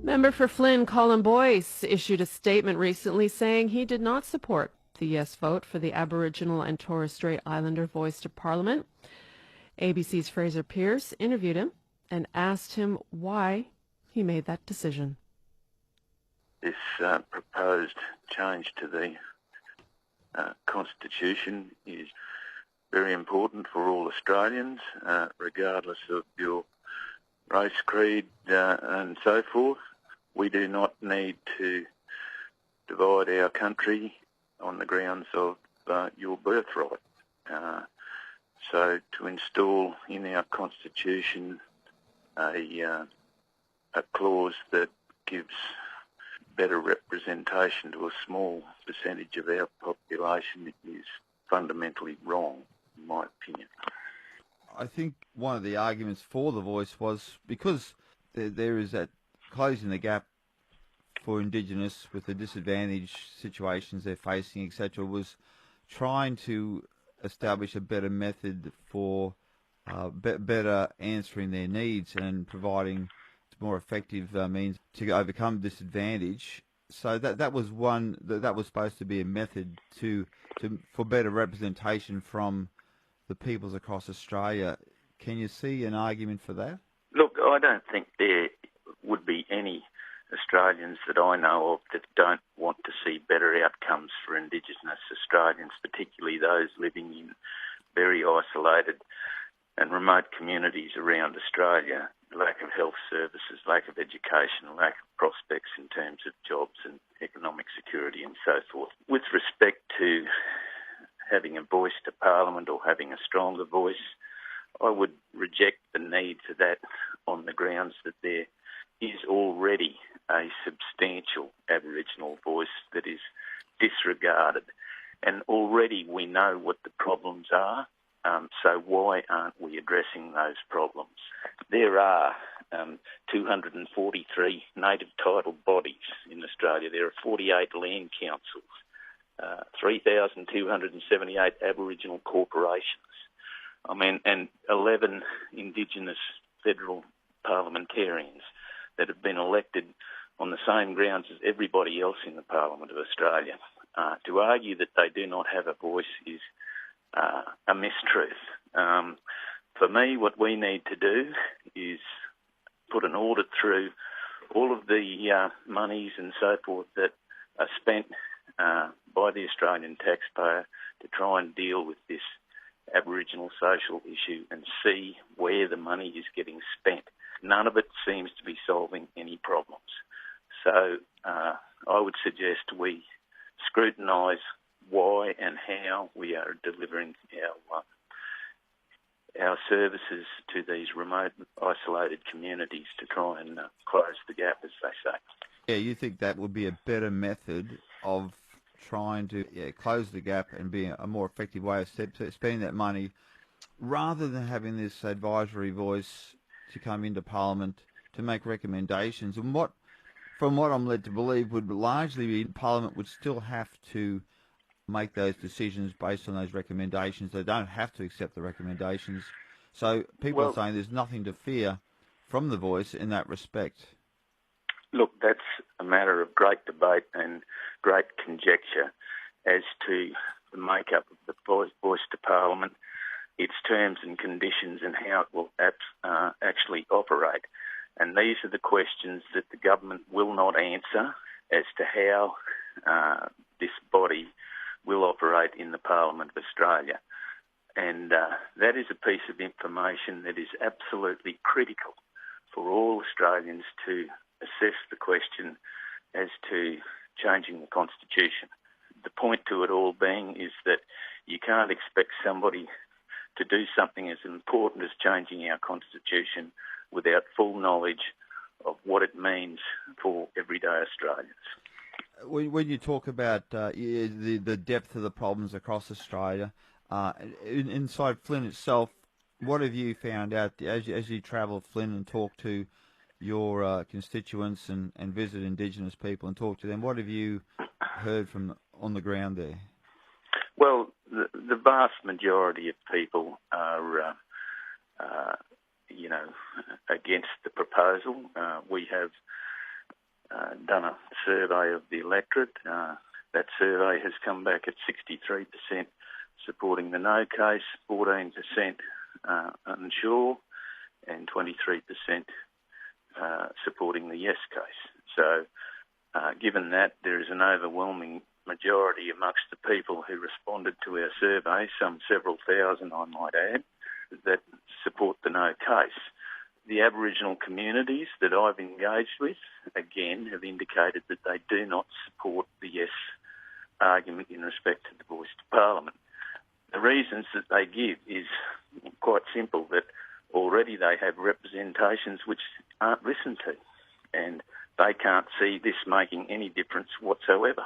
Member for Flynn, Colin Boyce, issued a statement recently saying he did not support the yes vote for the Aboriginal and Torres Strait Islander voice to Parliament. ABC's Frazer Pearce interviewed him and asked him why he made that decision. This proposed change to the Constitution is very important for all Australians, regardless of your race, creed, and so forth. We do not need to divide our country on the grounds of your birthright. So to install in our Constitution a clause that gives better representation to a small percentage of our population is fundamentally wrong, in my opinion. I think one of the arguments for the voice was because there is that closing the gap for Indigenous with the disadvantaged situations they're facing, etc., was trying to establish a better method for better answering their needs and providing more effective means to overcome disadvantage. So that was one that was supposed to be a method for better representation from the peoples across Australia. Can you see an argument for that? Look, I don't think there would be any Australians that I know of that don't want to see better outcomes for Indigenous Australians, particularly those living in very isolated and remote communities around Australia. Lack of health services, lack of education, lack of prospects in terms of jobs and economic security and so forth. With respect to having a voice to Parliament or having a stronger voice, I would reject the need for that on the grounds that there is already a substantial Aboriginal voice that is disregarded. And already we know what the problems are, so why aren't we addressing those problems? There are 243 native title bodies in Australia. There are 48 land councils, 3,278 Aboriginal corporations, and 11 Indigenous federal parliamentarians that have been elected on the same grounds as everybody else in the Parliament of Australia. To argue that they do not have a voice is a mistruth. For me, what we need to do is put an audit through all of the monies and so forth that are spent by the Australian taxpayer to try and deal with this Aboriginal social issue and see where the money is getting spent. None of it seems to be solving any problems. So I would suggest we scrutinise why and how we are delivering our services to these remote, isolated communities to try and close the gap, as they say. Yeah, you think that would be a better method of trying to close the gap and be a more effective way of spending that money, rather than having this advisory voice to come into Parliament to make recommendations. And from what I'm led to believe, would largely be Parliament would still have to make those decisions based on those recommendations. They don't have to accept the recommendations. So people are saying there's nothing to fear from the voice in that respect. Look, that's a matter of great debate and great conjecture as to the makeup of the voice to Parliament, its terms and conditions, and how it will actually operate. And these are the questions that the government will not answer as to how this body will operate in the Parliament of Australia. And that is a piece of information that is absolutely critical for all Australians to assess the question as to changing the Constitution. The point to it all being is that you can't expect somebody to do something as important as changing our Constitution without full knowledge of what it means for everyday Australians. When you talk about the depth of the problems across Australia, inside Flynn itself, what have you found out as you travel Flynn and talk to your constituents and visit Indigenous people and talk to them? What have you heard from on the ground there? Well, the vast majority of people are, against the proposal. We have done a survey of the electorate. That survey has come back at 63% supporting the no case, 14% unsure, and 23% supporting the yes case. So given that, there is an overwhelming majority amongst the people who responded to our survey, some several thousand I might add, that support the no case. The Aboriginal communities that I've engaged with, again, have indicated that they do not support the yes argument in respect to the voice to Parliament. The reasons that they give is quite simple, that already they have representations which aren't listened to, and they can't see this making any difference whatsoever.